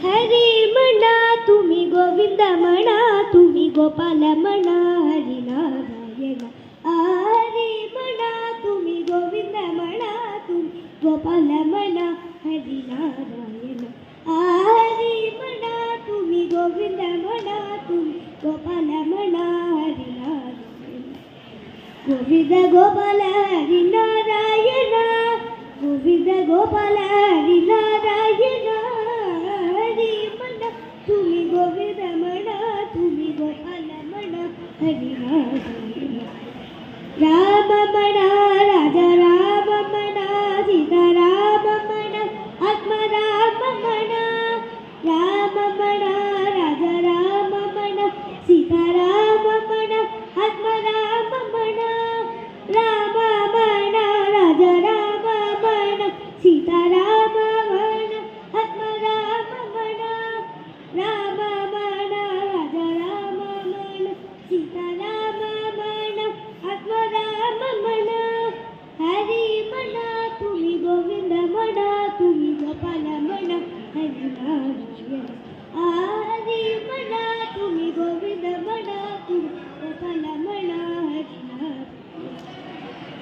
हरी म्हणा तुम्ही गोविंद म्हणा तुम्ही गोपाल म्हणा हरी नारायण हरी म्हणा तुम्ही गोविंद म्हणा तुम्ही गोपाल म्हणा हरी नारायण हरी म्हणा तुम्ही गोविंद म्हणा तुम्ही गोपाल म्हणा हरी नारायण गोविंद गोपाल हरी नारायण गोविंद गोपाल हरी नारायण हरी म्हणा तुम्ही गोविंद म्हणा तुम्ही गोपाल म्हणा हरी नारायण राम म्हणा राजा राम म्हणा सीता राम म्हणा आत्मा राम म्हणा राम म्हणा राजा राम म्हणा सीता राम म्हणा आत्मा राम म्हणा राम म्हणा राजा राम म्हणा सीता राम म्हणा आत्मा राम म्हणा राम म्हणा राजा राम म्हणा सीता राम म्हणा आत्मा राम म्हणा हरी म्हणा तुम्ही गोविंद म्हणा तुम्ही गोपाल म्हणा हरी नारायण हरी म्हणा तुम्ही गोविंद म्हणा तुम्ही गोपाल म्हणा हरी नारायण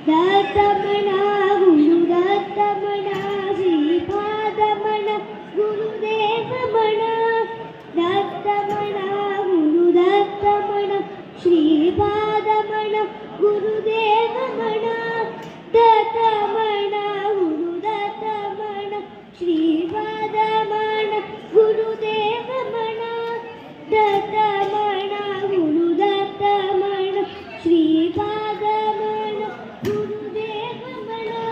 दत्त म्हणा गुरु दत्त म्हणा श्रीपाद म्हणा गुरुदेव म्हणा दत्त म्हणा गुरु दत्त म्हणा श्रीपाद म्हणा गुरुदेव म्हणा दत्त म्हणा गुरु दत्त म्हणा श्रीपाद म्हणा गुरुदेव म्हणा दत्त म्हणा गुरु दत्त म्हणा श्रीपाद म्हणा गुरुदेव म्हणा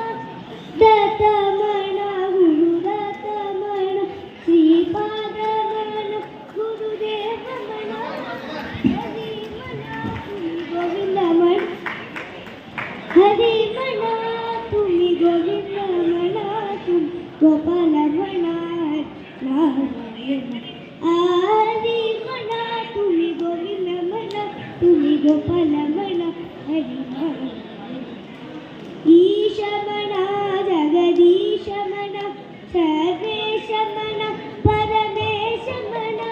दत्त म्हणा गुरु दत्त म्हणा श्रीपाद म्हणा गुरुदेव म्हणा हरी म्हणा तुम्ही गोविंद म्हणा हरी म्हणा तुम्ही गोविंद म्हणा तुम्ही गोपाल म्हणा नारायण हरी म्हणा तुम्ही गोविंद म्हणा तुम्ही गोपाल म्हणा हरी नारायण ईश म्हणा जगदीश म्हणा सर्वेश म्हणा परमेश म्हणा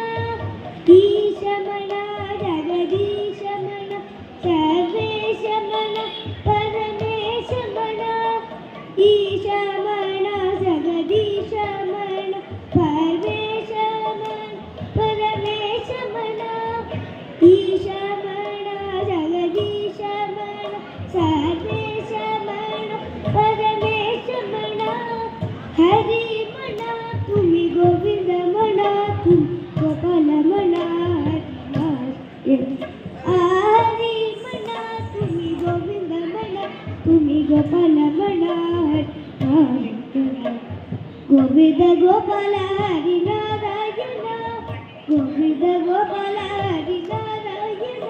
ईश म्हणा जगदीश म्हणा सर्वेश म्हणा परमेश म्हणा ईश म्हणा जगदीश म्हणा परमेश म्हणा परमेश म्हणा ईश म्हणा जगदीश म्हणा सर्वेश म्हणा परमेश म्हणा हरी म्हणा तुम्ही गोविंद म्हणा तुम्ही गोपाल म्हणा हरी म्हणा तुम्ही गोविंद म्हणा तुम्ही गोपाल म्हणा गोविंद गोपाल हरी नारायण गोविंद गोपाल हरी नारायण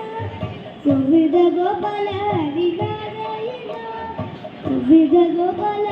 गोविंद गोपाल हरी नारायण गोविंद गोपाल